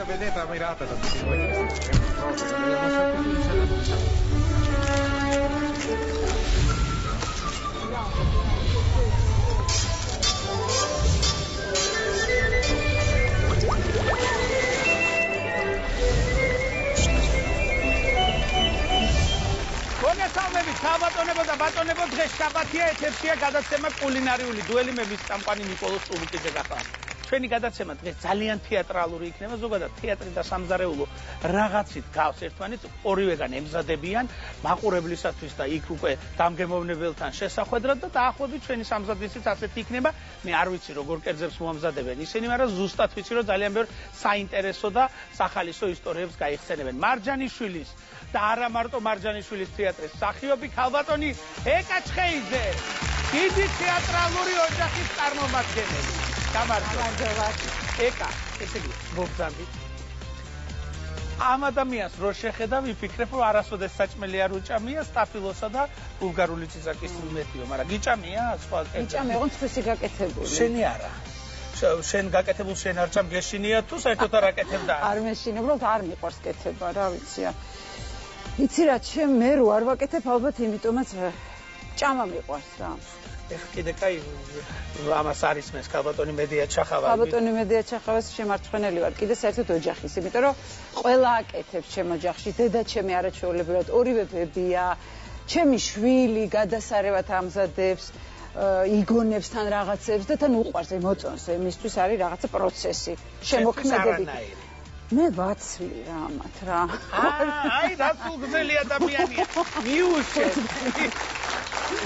come vedete ammirata da tutti voi. მოგესალმებით, საბატონებო და ბატონებო, დღეს შაბათია, ეთერშია გადაცემა კულინარიული დუელი, მე მის წამყვანი ნიკოლოზ ტულუკიძე გახარ. ჩვენი გადაცემა დღეს ძალიან თეატრალური იქნება, ზოგადად თეატრი და სამზარეულო რაღაცით გავს ერთმანეთს, ორივეგან ემზადებიან მაყურებლისათვის და იქ უკვე დამგემოვნებელთან შესახვედრად და დაახლოებით ჩვენი სამზადისიც ასეთი იქნება. მე არ ვიცი როგორ კერძებს მოამზადებენ ისინი, მაგრამ ზუსტად ვიცი რომ ძალიან ბევრ საინტერესო და სახალისო ისტორიებს გაიხსენებენ. მარჯანიშვილის და არა მარტო მარჯანიშვილის თეატრის მსახიობი ქალბატონი ეკა ჩხეიძე, დიდი თეატრალური ოჯახის წარმომადგენელი. გამარჯობა. ეკა, ესე იგი, მოგზავნით. ამ ადამიანს რო შეხედა, ვიფიქრებ, რომ არასოდეს საჭმელი არ უჭამია, სტაფილოსა და ბულგარული წიზაკის მეტიო, მაგრამ გიჭამია სხვა კეთება. გიჭამია, ოღონდ ცხვისი გაკეთებული. შენი არა. შენ გაკეთებულ შენ არ ჭამ გეშინია თუ საერთოდ არ აკეთებდა? არ მეშინე, უბრალოდ არ მიყვარს კეთება, რა ვიცი. იცი რა, მე რო არ ვაკეთებ, ალბათ იმიტომაც ჭამა მიყვარს რა. ეხლა კიდე კაი ამას არის მეს ქალბატონი მედია ჩახავა. ქალბატონი მედია ჩახავას შემარცხვენელი ვარ, კიდე საერთოდ ოჯახის, იმიტომ რომ ყველა აკეთებს ჩემ ოჯახში, დედა ჩემი არაჩვეულებრივად, ორივე ბებია, ჩემი შვილი გადასარევად ამზადებს, იგონებს თან რაღაცებს და თან უყვარს მოწონს, მისთვის არის რაღაცა პროცესი, შემოქმედებით. მე ვაცლი რა ამათ რა. აი დაცულგზელი ადამიანია. მიუშე.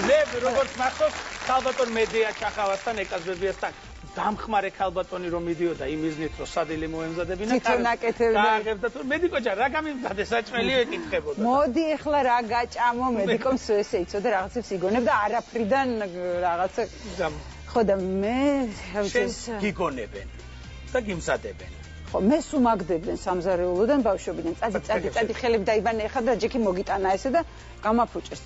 მე როგორც მახსოვს ქალბატონ მედია ჩახავასთან ეკაზბებიასთან დამხმარე ქალბატონი რომ მიდიოდა იმ მიზნით რომ სადილი მოემზადებინა თვითონ აკეთებდა. გააღებდა თუ მედიკოჯა რა გამიმზადე საჭმელი ეკითხებოდა. მოდი ეხლა რა გაჭამო მედიკომ ესე იცოდა რაღაცებს იგონებდა არაფრიდან რაღაცა. ხო და მე გიგონებენ და გიმზადებენ. ხო, მე სუმაგდებენ სამზარეულოდან ბავშვობიდან. წადი ხელები დაიბანე ეხლა და ჯექი მოგიტანა ესე და გამაფუჭეს.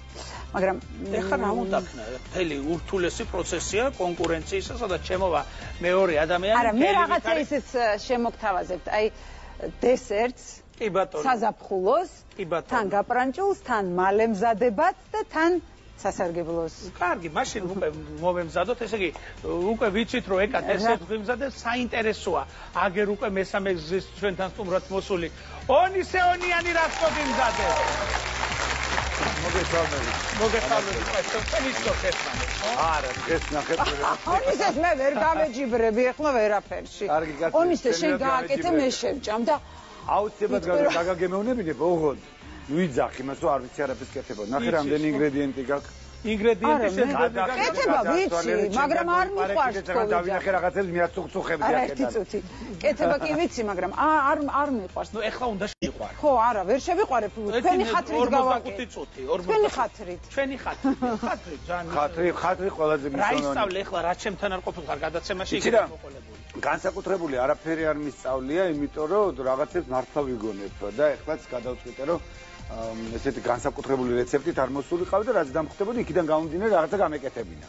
მაგრამ ეხლა რა მოდაქნა? მთელი ურთულესი პროცესია კონკურენციისა, სადაც შემოვა მეორე ადამიანი. არა, მე რაღაცა ისეც შემოგთავაზებთ. აი დესერტს, კი ბატონო. საზაფხულოს, კი ბატონო. თან გაპრანჭულს, თან მალემზადებად და თან სასარგებლოს. კარგი, მაშინ უკვე მომემზადოთ, ესე იგი, უკვე ვიცით რომ ეკა დესერტს ვიმზადებ, საინტერესოა. აგერ უკვე მესამე გზის ჩვენთან სტუმრად მოსული ონისეონიანი რას მოგიმზადებ? მოგესალმებით, ჩვენისო ხერხმანი. არა, დღეს ნახეთ. ონისეს მე ვერ გამეჯიბრები, ეხლა ვერაფერში. ონისეს შენ გააკეთე, მე შევჭამ და აუცილებლად გაგაგემოვნებინებ, ოღონდ ვიძახ იმას, რომ არ ვიცი არაფერს კეთება. ნახე რამდენი ინგრედიენტი გაქვს. ინგრედიენტი კეთება ვიცი, მაგრამ არ მიყვარს თქო. დავინახე რაღაცებს მიაწუხწუხები არა, ერთი წუთი. კეთება კი ვიცი, მაგრამ არ მიყვარს. ნუ ეხლა უნდა შეიყვარო. ხო, არა, ვერ შევიყვარებ. თქვენი ხათრით გავაკეთე. 45 წუთი, თქვენი ხათრით. ჩვენი ხათრით, ძალიან. ხათრი ყველაზე რა ისწავლე ეხლა, რა ჩემთან არ ყოფილიყარ გადაცემაში იქ მოყოლებული. განსაკუთრებული არაფერი არ მისწავლია, იმიტომ რომ რაღაცებს მართლა ვიგონებ და ეხლაც გადავწყვიტე რომ ესეთი განსაკუთრებული რეცეპტით არ მოსულიყავ და რაც დამხვდებოდი იქიდან გამომდინარე რაღაცა გამეკეთებინა.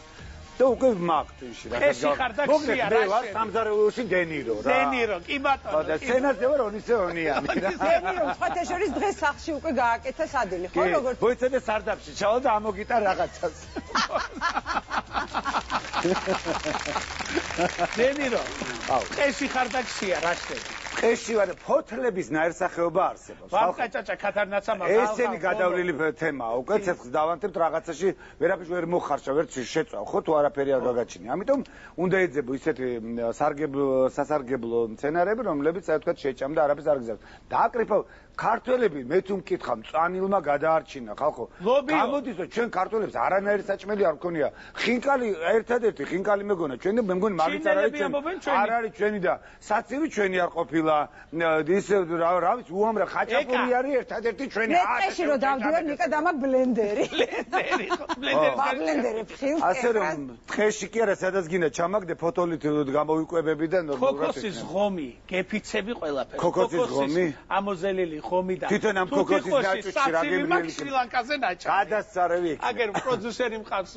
და უკვე მაქვს თვიში რა. ხეში ხარ და ქსია რა. ვარ სამზარეულოში დენირო რა. დენირო, კი ბატონო. და სცენაზე ვარ ონისეონიანი რა. დენირო, სხვათა შორის დღეს სახლში უკვე გააკეთა სადილი, ხო როგორც? მოიცადე სარდაფში, ჩავალ და ამოგიტარ რაღაცას. დენირო. ხეში ხარ და ქსია რა შევი. ხეში ვარ, ფოთლების ნაირსახეობა არსებობს. ვაფკაჭაჭა ქათარნაცა მაგალ. ესენი გადავლილი თემაა. უკვე ცეცხლს დავანთებთ რაღაცაში, ვერაფერს ვერ მოხარშა, ვერ შეწავ, ხო თუ არაფერი არ გაგაჩინე. ამიტომ უნდა ეძებო ისეთი სასარგებლო მცენარეები, რომლებიც ასე ვთქვათ შეჭამ და არაფერს არ გზავს. დააკრიფავ ქართველები, მე თუ მკითხა, მწვანილმა გადაარჩინა ხალხო. გამოდის რომ ჩვენ ქართველებს არანაირი საჭმელი არ გქონია. ხინკალი ერთადერთი ხინკალი მეგონა ჩვენ და მე მგონი მაგით არ არის ჩვენ. არ არის ჩვენი და საცივი ჩვენი არ ყოფილა. ის რა ვიცი უამრავ ხაჭაპური არის ერთადერთი ჩვენი. მეწყეში რომ დავდივარ ნიკა დამა ბლენდერი. ბლენდერი ფხილს. ასე რომ ტყეში კი არა სადაც გინდა ჩამაგდე ფოთოლით გამოვიკვებები და ქოქოსის ღომი, გეფიცები ყველაფერი. ქოქოსის ღომი? ამოზელილი ღომი და თვითონ ამ ქოქოსის ნაჭუჭი რა გემრიელი შრი-ლანკაზე ნაჭა. გადასწარევი იქ. აგერ პროდიუსერი მყავს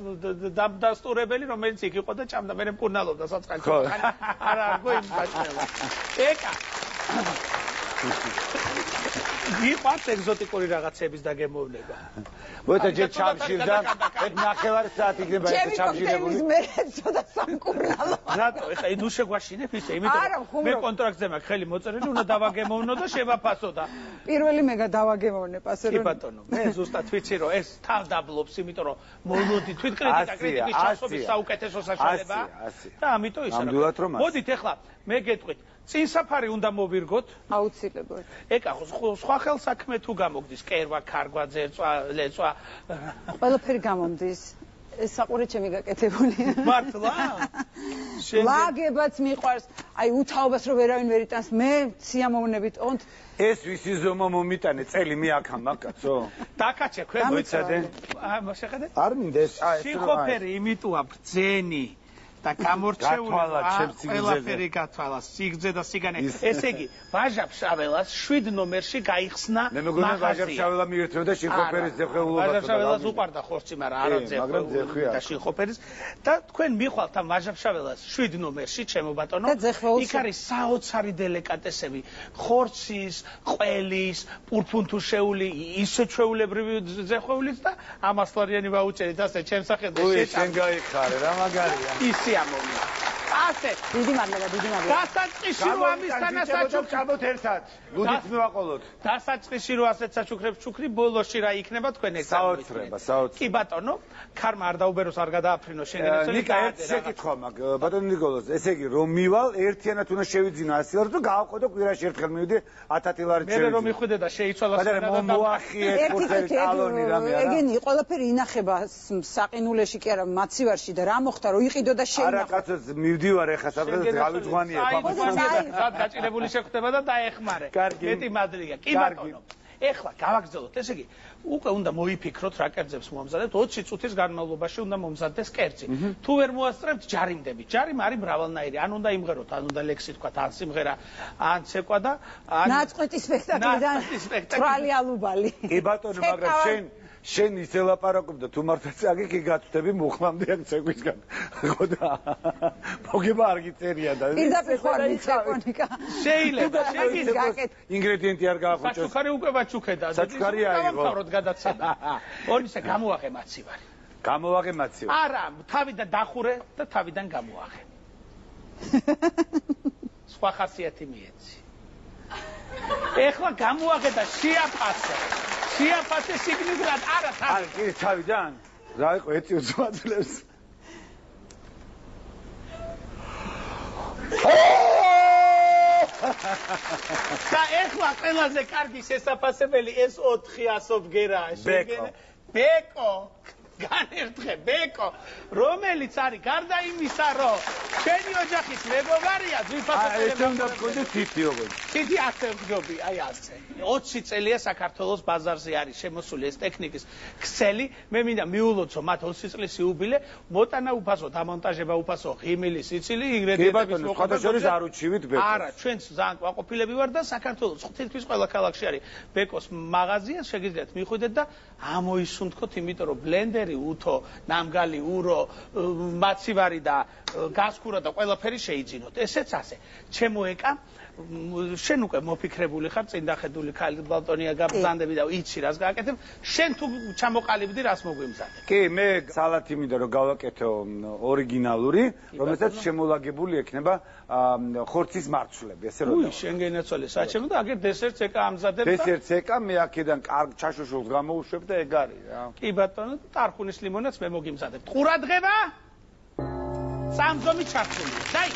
დასტურებელი რომელიც იქ იყო და ჭამდა მე მკურნალობდა საწყალში. არა არ გოიმ დაჭრელა. ეკა მიყვარს ეგზოტიკური რაღაცების დაგემოვნება. მოიცა ჯერ ჩამშირდა, ეგ ნახევარი საათი იქნება ეს ჩამშირებული. ჩემი მე ცოტა სამკურნალო. რატო? ეხლა ნუ შეგვაშინებ ისე, იმიტომ მე კონტრაქტზე მაქვს ხელი მოწერილი, უნდა დავაგემოვნო და შევაფასო და პირველი მე გადავაგემოვნებ ასე კი ბატონო, მე ზუსტად ვიცი რომ ეს თავდაბლობს, იმიტომ რომ მოლოდი თვით კრიტიკის ჩასობის საუკეთესო საშუალება და ამიტომ ის არა. მოდით ეხლა მე გეტყვით წინ საფარი უნდა მოვირგოთ აუცილებლად. ეკა სხვა ხელსაქმე თუ გამოგდის კერვა, ქარგვა, ძერწვა, ლეწვა ყველაფერი გამომდის. ეს საყურე ჩემი გაკეთებულია. მართლა? ლაგებაც მიყვარს. აი უთაობას რომ ვერავინ ვერ იტანს, მე სიამოვნებით ონთ. ეს ვისი ზომა მომიტანე, წელი მე აქა მაგაცო. დაკაჩე ქვენ მოიცადე. შეხედე? არ მინდა ეს სიხოფერი იმიტოა ბრძენი და გამორჩეული ყველაფერი გათვალა სიგრძე და სიგანე. ესე იგი, ვაჟაფშაველას 7 ნომერში გაიხსნა მე მეგონა ვაჟაფშაველა მიერთებდა შიხოფერის ძეხეულობას. ვაჟაფშაველას უყარდა ხორცი, მაგრამ არა ძეხეული და შიხოფერის და თქვენ მიხვალთ ამ ვაჟაფშაველას 7 ნომერში, ჩემო ბატონო. იქ არის საოცარი დელიკატესები, ხორცის, ყველის, პურფუნთუშეული, ისე ჩვეულებრივი ძეხეულიც და ამასლარიანი ვაუჩერით ასე ჩემს სახელზე შეჭამ. ой, შენ გაიხარე, რა მაგარია. ისიამოვნია. ასე. დიდი მადლობა, დიდი მადლობა. დასაწყისში რომ ამისთანა ჩაბოთ ერთად. გუდით მივაყოლოთ. დასაწყისში რომ ასეთ საჩუქრებს ჩუქრი, ბოლოში რა იქნება თქვენ ეს საოცრება, საოცრება. კი ბატონო, ქარმა არ დაუბეროს, არ გადააფრინო შენგენაცელი. ნიკა ერთ შეკითხვა მაქვს, ბატონო ნიკოლოზ, ესე იგი რომ მივალ ერთიანად უნდა შევიძინო 100 ლარი თუ გავყო და კვირაში ერთხელ მივიდი 1000 ლარი შევიძინო. მე რომ მიხვიდე და შეიცვალა და მოახიე კურსელი ტალონი რამე არა. ეგენი ყველაფერი ინახება საყინულეში კი არა მაცივარში და რა მოხდა რომ იყიდო და შეინახო. არა კაცო მივდივარ ეხა სადღაც გავიძღვანია სად გაჭირებული შეხვდება და დაეხმარე. მეტი მადლია. კი ბატონო. ეხლა გავაგრძელოთ, ესე იგი, უკვე უნდა მოიფიქროთ რა კერძებს მომზადებთ, 20 წუთის განმავლობაში უნდა მომზადდეს კერძი. თუ ვერ მოასწრებთ, ჯარიმდებით. ჯარიმა არის მრავალნაირი, ან უნდა იმღეროთ, ან უნდა ლექსი თქვა, ან სიმღერა, ან ცეკვა და ან ნაწყვეტი სპექტაკლიდან თვალი ალუბალი. კი ბატონო, მაგრამ შენ ისე ლაპარაკობ და თუ მართლაც აგიქი გაწვდები მუხლამდე აქ ცეკვისგან. ხო და მოგება არ გიწერია და პირდაპირ ხარ მიცეკონიკა. შეიძლება ინგრედიენტი არ გაახუჭოს. საჩუქარი უკვე ვაჩუქედა. საჩუქარი აიღო. გამოვაროთ გადაცემა. ორისა გამოვაღე მაცივარი. გამოვაღე მაცივარი. არა, თავიდან დახურე და თავიდან გამოვაღე. სხვა ხასიათი მიეცი. ეხლა გამოვაღე და შეაფასე. შეაფასე სიგნისგან, არა თავი. არა, კი, თავიდან. რა იყო ეთი უძმაძლებს. და ეხლა ყველაზე კარგი შესაფასებელი ეს 400 ბგერაა. ბეკო. განერთხე ბეკო, რომელიც არის გარდა იმისა, რომ ჩვენი ოჯახის მეგობარია, ძვირფასობრივი. ეს უნდა გქონდეს თითი ოღონდ. თითი ასე ვგდობი, აი ასე. 20 წელია საქართველოს ბაზარზე არის შემოსული ეს ტექნიკის ქსელი. მე მინდა მიულოცო მათ 20 წლის იუბილე, მოტანა უფასო, დამონტაჟება უფასო, ღიმილი, სიცილი, ინგრედიენტების მოყვება. სხვადასხვა არ უჩივით ბეკოს. არა, ჩვენც ძალიან ყვაყოფილები ვარ და საქართველოს თითქმის ყველა ქალაქში არის ბეკოს მაღაზია, შეგიძლიათ მიხვიდეთ და ამოისუნთქოთ, იმიტომ რომ ბლენდერი უთო, ნამგალი, ურო, მაცივარი და გასკურა და ყველაფერი შეიძინოთ. ესეც ასე. ჩემო ეკა, შენ უკვე მოფიქრებული ხარ, წინდახედული ქალი ბალტონია გაბრძანდები და იცი რას გააკეთებ. შენ თუ ჩამოყალიბდი, რას მოგვიმზადებ? კი, მე სალათი მინდა რომ გავაკეთო ორიგინალური, რომელსაც შემოლაგებული ექნება ხორცის მარცვლები, ესე რომ. უი, შენგენაცვალე საჩემო და აგერ დესერტს ეკა ამზადებ და დესერტს ეკა მე აქედან კარგ ჩაშოშულს გამოუშვებ და ეგ არის რა. კი ბატონო, ტარხუნის ლიმონადს მე მოგიმზადებ. ყურადღება? სამზომი ჩართული. დაი,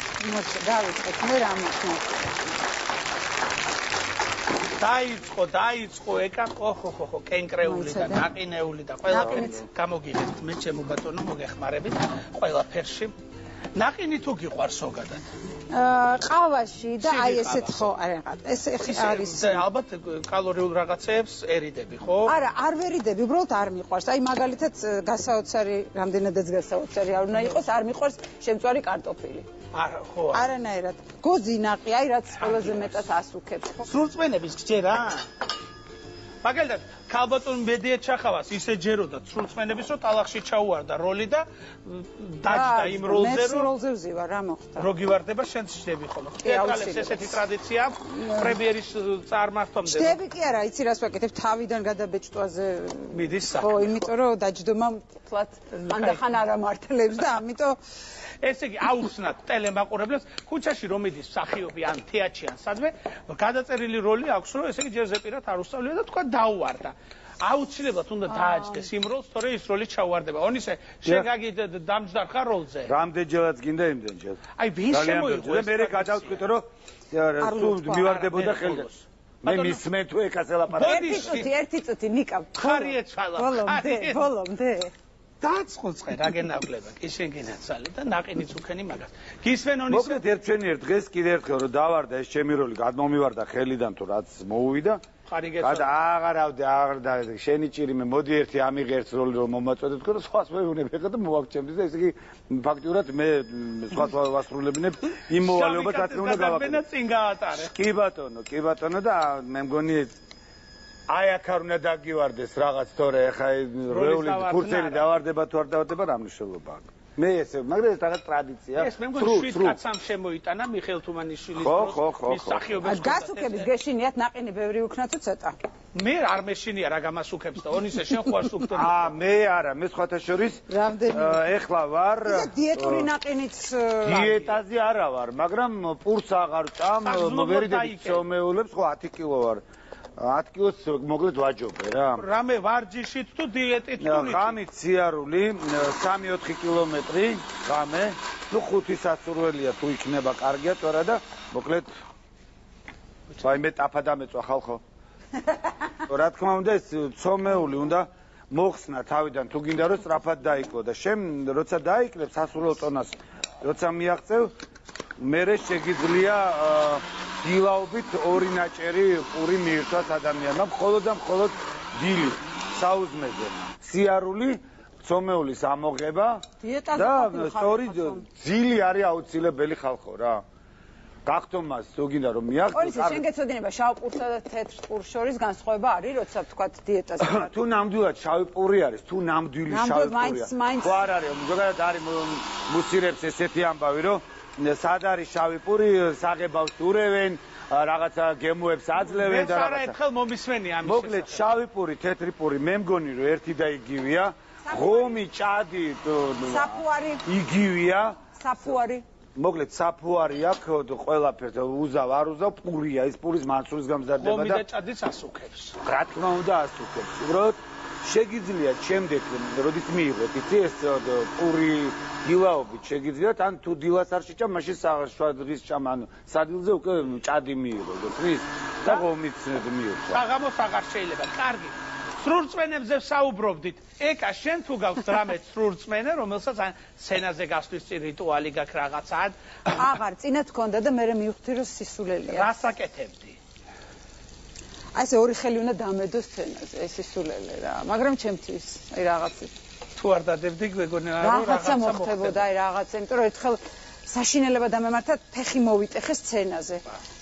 დავიწყეთ, მე რა მოხდა. დაიწყო ეკა, ხო, კენკრეული და ნაყინეული და ყველაფერი გამოგიგეთ. მე ჩემო ბატონო მოგეხმარებით ყველაფერში. ნაყინი თუ გიყვარს ზოგადად? ყავაში და აი ესეთ ხო, არა, ეს არის ალბათ კალორიულ რაღაცებს ერიდები, ხო? არა, არ ვერიდები, უბრალოდ არ მიყვარს. აი მაგალითად გასაოცარი, რამდენადაც გასაოცარი არ უნდა იყოს, არ მიყვარს შემწვარი კარტოფილი. არა, ხო. არანაირად. გოზინაყი, აი რაც ყველაზე მეტად ასუქებს. სრულწმენების გჯერა? მაგალითად, ქალბატონ მედია ჩახავას ისე ჯეროდა ცრუწმენების რომ ტალახში ჩაუვარდა როლი და დაჯდა იმ როლზე რომ როლზე ვზივა რა მოხდა რო გივარდება შენ ჩდები ხოლმე თეატრალებს ესეთი ტრადიცია პრემიერის წარმართვამდე ჩდები კი არა იცი რას ვაკეთებ თავიდან გადაბეჭდვაზე მიდის საქმე ხო იმიტომ რომ დაჯდომა თლათ ანდახან არ ამართლებს და ამიტომ ესე იგი აუხსნათ ტელემაყურებლებს ქუჩაში რომ მიდის მსახიობი ან თეატრში ან სადმე გადაწერილი როლი აქვს რომ ესე იგი ჯერ ზეპირად არ უსწავლია და თქვა დაუვარდა აუცილებლად უნდა დააჯდეს იმ როლს თორე ის როლი ჩაუვარდება ონისე შენ გაგი დამჯდარ ხარ როლზე რამდენჯერაც გინდა იმდენჯერ აი ვინ შემოიღო და მე გადავწყვიტე რომ სულ მივარდებოდა ხელს მე მისმე თუ ეკას ელაპარაკე ერთი წუთი ნიკა ხარი ეცვალა ბოლომდე დაწყოცხე რა გენავлება კი შენ გენაცვალე და ნაყინიც უქენი მაგას გისვენ ონისე მოკლედ ერთვენიერ დღეს კიდე ერთხელ რომ დავარდა ეს ჩემი როლი გადმომივარდა ხელიდან თუ რაც მოუვიდა ხარი გეცვალა აღარ შენი ჭირი მე მოდი ერთი ამიღე ერთ როლი რომ მომაწოდე თქო რომ სხვას მეუნებ ეხა და მოვაქცემდი და ესე იგი ფაქტიურად მე სხვას ვასრულებინებ იმ მოვალეობას რაც უნდა გავაკეთო წინ გაატარე კი ბატონო და მე მგონი აი აქ არ უნდა დაგივარდეს რაღაც თორე ეხა რეული კურსელი დავარდება თუ არ დავარდება რა მნიშვნელობა აქვს მე ესე მაგრამ ეს რაღაც ტრადიცია ეს მე მგონი შვიდკაცამ შემოიტანა მიხეილ თუმანიშვილის დროს მის სახიობებს გასუქების გეშინიათ ნაყინი ბევრი უქნა თუ ცოტა მე არ მეშინია რა გამასუქებს და ონისე შენ ხო არ სუქტები მე არა მე სხვათა შორის ეხლა ვარ დიეტური ნაყინიც დიეტაზე არა ვარ მაგრამ პურს აღარ წამ მოვერიდები ცომეულებს ხო 10 კილო ვარ 10 კილოს მოკლედ ვაჯობე რა. რამე ვარჯიშით თუ დიეტით თუ ღამით სიარული 3-4 კილომეტრი ღამე. ნუ 5 სასურველია თუ იქნება კარგია თორა და მოკლედ ვაიმე ტაფა დამეწვა ხალხო. რა თქმა უნდა ეს ცომეული უნდა მოხსნა თავიდან თუ გინდა რომ სწრაფად დაიკლო და შენ როცა დაიკლებ სასურველ ტონას როცა მიაღწევ მერე შეგიძლია დილაობით ორი ნაჭერი პური მიირთვას ადამიანმა მხოლოდ და მხოლოდ დილი საუზმეზე სიარული ცომეულის ამოღება და სწორი ძილი არის აუცილებელი ხალხო რა გახტომას თუ გინდა რომ მიაღწევ ორი შენ გეცოდინება შავ პურსა და თეთრ პურს შორის განსხვავება არის როცა ვთქვათ დიეტაზე თუ ნამდვილად შავი პური არის თუ ნამდვილი შავი პურია ხო არ არის ზოგადად არის მუსირებს ესეთი ამბავი რომ სად არის შავი პური საღებავს ურევენ რაღაცა გემოებს აძლევენ და რაღაცა ერთხელ მომისმენი ამის მოკლედ შავი პური თეთრი პური მე მგონი რომ ერთი და იგივეა ღომი ჭადი საფუარი იგივეა საფუარი მოკლედ საფუარი აქვს ყველაფერს უზავ არ უზავ პურია ის პურის მანსულის გამზარდება ღომი და ჭადიც ასუქებს რა თქმა უნდა ასუქებს უბრალოდ შეგიძლიათ შემდეგ როდის მიიღოთ იცი ეს პური დილაობით შეგიძლიათ ან თუ დილას არ შეჭამ მაშინ შუადღის ჭამ ანუ სადილზე უკვე ჭადი მიიღო გწვის და ღომიც მიიღო საღამოს აღარ შეიძლება კარგი სრურწმენებზე საუბრობდით ეკა შენ თუ გაქვს რამე სრურწმენე რომელსაც ან სცენაზე გასვლის წინ რიტუალი გაქვს რაღაცა აღარ წინათ გქონდა და მე მივხვდი რომ სისულელია რას აკეთებდი აი ეს ორი ხელი უნდა დამედო სცენაზე ეს სისულელე რა მაგრამ ჩემთვის აი რაღაცის თუ არ დადებდი მეგონა რომ რაღაცა მოხდებოდა აი რაღაცა იმიტომ რომ ერთხელ საშინელება დამემართა ფეხი მოვიტეხე სცენაზე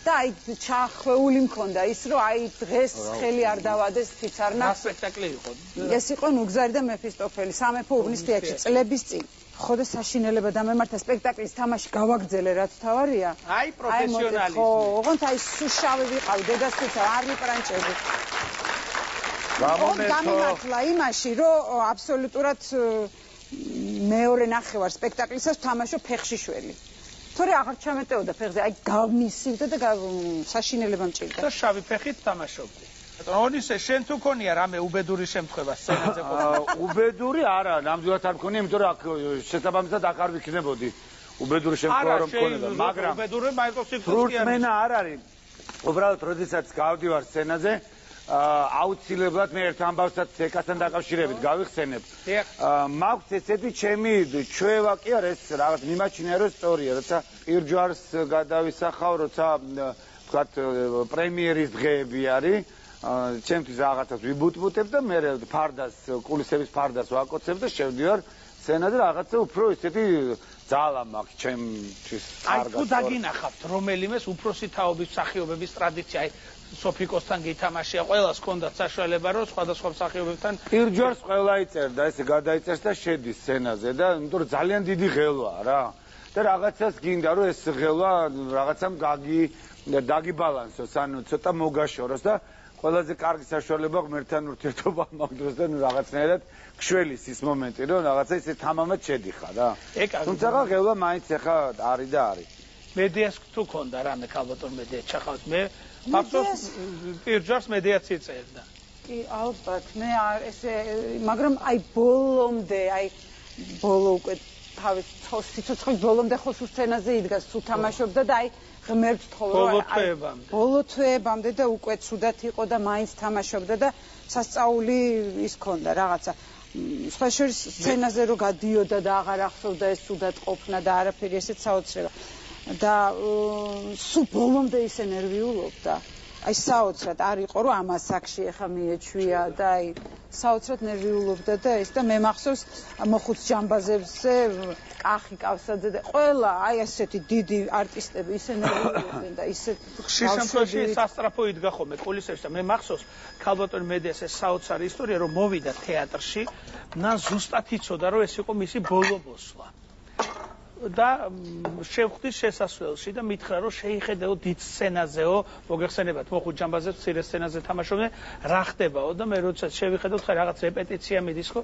და აი ჩახვეული მქონდა ის რომ აი დღეს ხელი არ დავადეს თიცარნა სპექტაკლი იყო ეს იყო ნუგზარი და მეფისტოფელი სამეფო უბნის თეატრში წლების წინ ხო და საშინელება დამემართა სპექტაკლის თამაში გავაგრძელე რაც თავარია აი პროფესიონალიზმი ხო ოღონდ აი სუშავი ვიყავ დედას თუცა არ მიპრანჭები გამიმართლა იმაში რომ აბსოლუტურად მეორე ნახევარ სპექტაკლისას თამაშობ ფეხში შველი. თორე აღარ ჩამეტეოდა ფეხზე, აი გამისივდა და საშინელება მჭირდა. და შავი ფეხით თამაშობდი. ონისე შენ თუ ქონია რამე უბედური შემთხვევა სცენაზე ყოფილი? უბედური არა, ნამდვილად არ მქონია, იმიტომ რომ აქ შესაბამისად აქ არ ვიქნებოდი. უბედური შემთხვევა რომ მქონოდა, მაგრამ უბედური მაიკოსი სრურწმენა არ არის. უბრალოდ როდესაც გავდივარ სცენაზე აუცილებლად მე ერთ ამბავსაც ეკასთან დაკავშირებით გავიხსენებ. მაქვს ესეთი ჩემი ჩვევა კი არა ეს რაღაც მიმაჩნია რომ სწორია, როცა პირჯვარს გადავისახავ, როცა ვთქვათ პრემიერის დღეები არის, ჩემთვის რაღაცას ვიბუტბუტებ და მე ფარდას, კულისების ფარდას ვაკოცებ და შევდივარ სცენაზე რაღაცა უფრო ისეთი ძალა მაქვს ჩემთვის აი კარგად. თუ დაგინახავთ რომელიმეს უფროსი თაობის მსახიობების ტრადიცია, აი სოფიკოსთან გითამაშია, ყველას ჰქონდათ საშუალება რომ სხვადასხვა მსახიობებთან პირველჯერს ყველა იწერდა, ესე გადაიწერს და შედის სცენაზე და იმიტომ რომ ძალიან დიდი ღელვაა რა. და რაღაცას გინდა რომ ეს ღელვა რაღაცამ დაგიბალანსოს, ანუ ცოტა მოგაშოროს და ყველაზე კარგი საშუალება ღმერთთან ურთიერთობა მაგდროს და რაღაცნაირად გშველის ის მომენტი რომ რაღაცა ისე თამამად შედიხარ რა. თუმცა ღელვა მაინც ახლა არის და არის. მედიას თუ ქონდა რამე ქალბატონ მედია ჩახავთ მე მახსოვს პირველჯერს მედიაც იწერდა. კი ალბათ მე ესე მაგრამ აი ბოლომდე აი ბოლო უკვე თავის სიცოცხლის ბოლომდე ხო სცენაზე იდგა სულ თამაშობდა და აი ღმერთს თხოვა ბოლო თვეებამდე და უკვე ცუდად იყო და მაინც თამაშობდა და სასწაული ის ქონდა რაღაცა სხვა შორის სცენაზე რო გადიოდა და აღარ ახსოვდა ეს ცუდად ყოფნა და არაფერი ესეც საოცრება და სულ ბოლომდე ისე ნერვიულობდა აი საოცრად არ იყო რომ ამას აქში ახლა მიეჩვია და აი საოცრად ნერვიულობდა და ეს და მე მახსოვს მოხუც ჯამბაზებზე კახი კავსაძე და ყველა აი ასეთი დიდი არტისტები ისე ნერვიულობდნენ და ისე ხშირ შემთხვევაში სასტრაფო იდგა ხოლმე კულისებში და მე მახსოვს ქალბატონ მედიას ეს საოცარი ისტორია რომ მოვიდა თეატრში და ზუსტად იცოდა რომ ეს იყო მისი ბოლო მოსვლა და შევხვდი შესასვლელში და მითხრა რომ შეიხედეო დიდ სცენაზეო მოგეხსენებათ მოხუც ჯამბაზებს მცირე სცენაზე თამაშობდნენ რა ხდებაო და მე როდესაც შევიხედავ ხა რაღაც რეპეტიცია მიდის ხო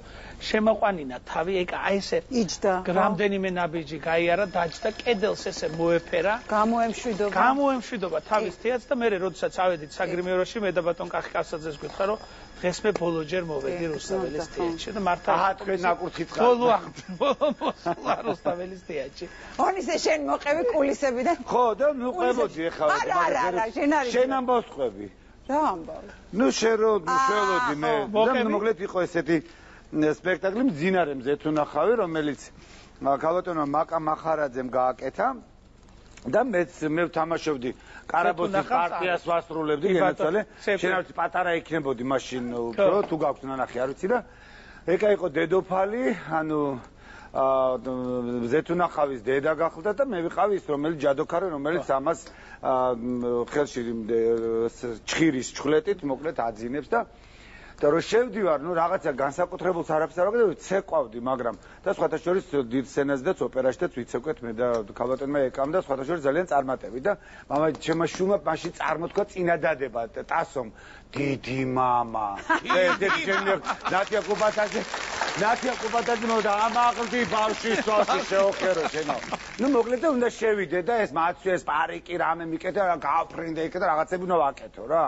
შემაყვანინა თავი აი ესე იჯდა რამდენიმე ნაბიჯი გაიარა დაჯდა კედელს ესე მოეფერა გამოემშვიდობა თავის თეატრს და მე როდესაც ავედით საგრიმეროში მე და ბატონ კახი კავსაძეს გითხრა რომ დღეს მე ბოლოჯერ მოვედი რუსთაველის თეატრში და მართლა თქვენ ნაკურთი ბოლო მოსვლა რუსთაველის თეატრში ონისე შენ მოყევი კულისებიდან ხო და მივყვებოდი ახლა არა შენ ამბავს ყვები რა ამბავ ნუ შენ რო შველოდი მე და მოკლედ იყო ესეთი სპექტაკლი მძინარე მზეთუნახავი რომელიც ქალბატონმა მაკა მახარაძემ გააკეთა და მე ვთამაშობდი კარაბოთის პარტიას ვასრულებდი გენაცვალე შენ არ ვიცი პატარა იქნებოდი მაშინ უფრო თუ გაქვს ნანახი არ ვიცი და ეკა იყო დედოფალი ანუ ზეთუნახავის დედა გახლდა და მე ვიყავი ის რომელიც ჯადოქარი რომელიც ამას ხელში ჩხირის ჩხლეტით მოკლედ აძინებს და რომ შევდივარ, ნუ რაღაცა განსაკუთრებულს არაფერს არ ვაკეთებ, ცეკვავდი, მაგრამ და სხვათა შორის დიდ სცენაზეც ოპერაშიც ვიცეკვეთ მე და ქალბატონმა ეკამ და სხვათა შორის ძალიან წარმატები და მამა ჩემმა შუმა მაშინ წარმოთქვა წინადადება ტასომ დიდი მამა ნათია კუბათაძე მოდა ამაღლდი ბავშვის თვალში შეოხერო შენო ნუ მოკლედ და უნდა შევიდე და ეს მაცვიეს პარიკი რამე მიკეთე რა გავფრინდე იქ და რაღაცები უნდა ვაკეთო რა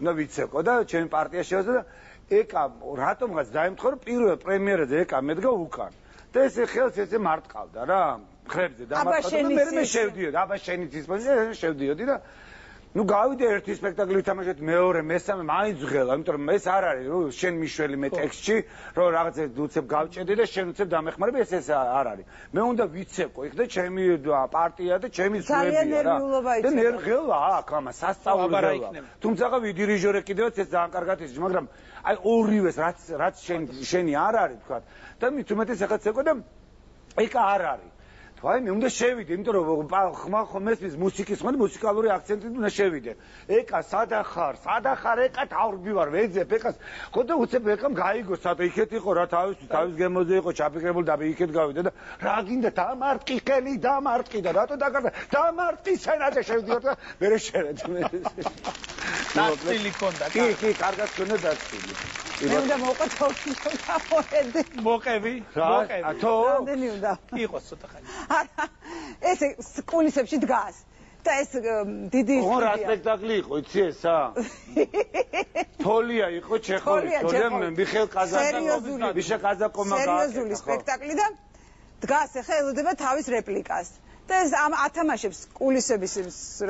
უნდა ვიცეკვო და ჩემი პარტია შევასდა და ეკა რატომღაც დაემთხვა რომ პირველ პრემიერაზე ეკა მედგა უკან და ესე ხელს ესე მარტყავდა რა ხრებზე დამარტყავდა და მე შევდიოდი აბა შენიც ის შევდიოდი და ნუ გავიდე ერთი სპექტაკლი ვითამაშეთ მეორე მესამე მაინც ღელა იმიტომ რომ ეს არ არის რომ შენ მიშველი მე ტექსტში რომ რაღაცა უცებ გავჭედი და შენ უცებ დამეხმარები ეს არ არის მე უნდა ვიცეკვო იქ და ჩემი პარტია და ჩემი სულებია რა და ნერღელა აქ ამა სასწაული ღელა თუმცა ვი დირიჟორი კიდევაც ეს ძალიან კარგად იცის მაგრამ აი ორივეს რაც შენი არ არის თქვა და მით უმეტეს ახაც ეკო და ეკა არ არის აი მე უნდა შევიდე, იმიტომ რომ ხმა ხომესმის მუსიკის ხომ მუსიკალური აქცენტით უნდა შევიდე. ეკა სადახარ ეკა თავრბი ვარ, ვეძებ ეკას. ხო და უცებ ეკამ გაიგო, სადა იქეთ იყო რა თავის გემოზე იყო ჩაფიქრებული და იქეთ გავიდე და რა გინდა დამარტყი ხელი, დამარტყი და რატო დაგარდა? დამარტყი სცენაზე შევდივარ და მერე შევედი მე. დაწილი ქონდა. კი, კარგად ქონდა დაწილი. მე უნდა მოყვეთო გამოვედი. მოყევი? თო? რამდენი უნდა? იყოს ცოტა ხანი. ეს კულისებში დგას და ეს დიდი ხო რა სპექტაკლი იყო იცი ესა თოლია იყო ჩეხოვის თოლია მიხეილ ყაზაკოვი მიშა ყაზაკოვმა სერიოზული სპექტაკლი და დგას ახლა ელოდება თავის რეპლიკას და ეს ათამაშებს კულისების